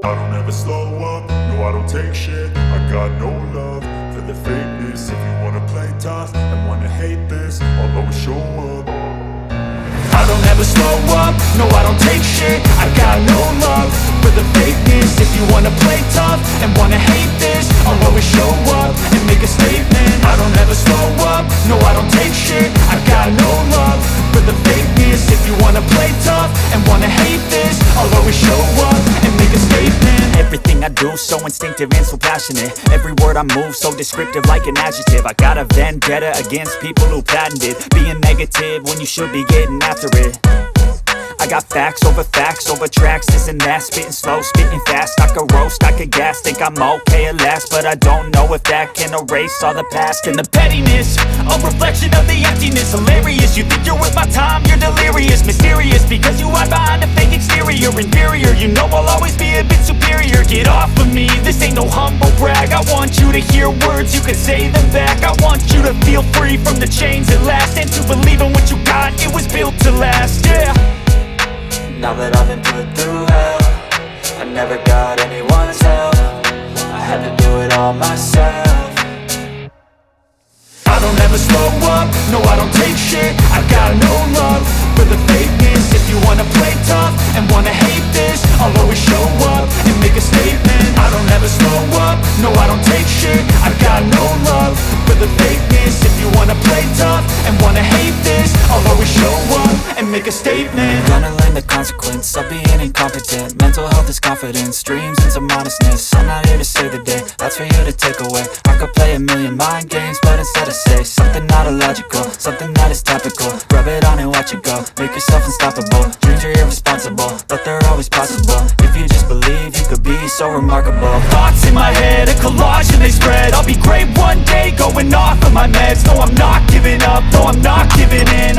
I don't ever slow up, no I don't take shit. I got no love for the fakeness. If you wanna play tough and wanna hate this, I'll always show up. I don't ever slow up, no I don't take shit. I got no love for the fakeness. If you wanna play tough and wanna hate this, I'll always show up and make a statement. I don't ever slow up, no I don't take shit. I got no love for the fakeness. If you wanna play tough and wanna hate this, I'll always show up and make a statement. Everything I do so instinctive and so passionate. Every word I move so descriptive like an adjective. I got a vendetta against people who patented being negative when you should be getting after it. I got facts over tracks, this and that. Spitting slow, spitting fast, I could roast, I could gas. Think I'm okay at last, but I don't know if that can erase all the past. And the pettiness, a reflection of the emptiness. Hilarious, you think you're worth my time, you're delirious. Mysterious, because you hide behind a fake exterior. Inferior, you know I'll always be a bit superior. Get off of me, this ain't no humble brag. I want you to hear words, you can say them back. I want you to feel free from the chains at last, and to believe in what you got, it was built to last, yeah. Now that I've been put through hell, I never got anyone's help. I had to do it all myself. I don't ever slow up, no I don't take shit. I got no love for the fakeness. If you wanna play tough and wanna hate this, I'll always show up and make a statement. I don't ever slow up, no I don't take shit. I got no love for the fakeness. If you wanna play tough and wanna hate this, I'll always show up and make a statement. Gonna learn the consequence of being incompetent. Mental health is confidence, dreams and some modestness. I'm not here to save the day, that's for you to take away. I could play a million mind games, but instead I say something not illogical, something that is topical. Rub it on and watch it go, make yourself unstoppable. Dreams are irresponsible, but they're always possible. If you just believe, you could be so remarkable. Thoughts in my head, a collage and they spread. I'll be great one day, going off of my meds. No, I'm not giving up, no, I'm not giving in.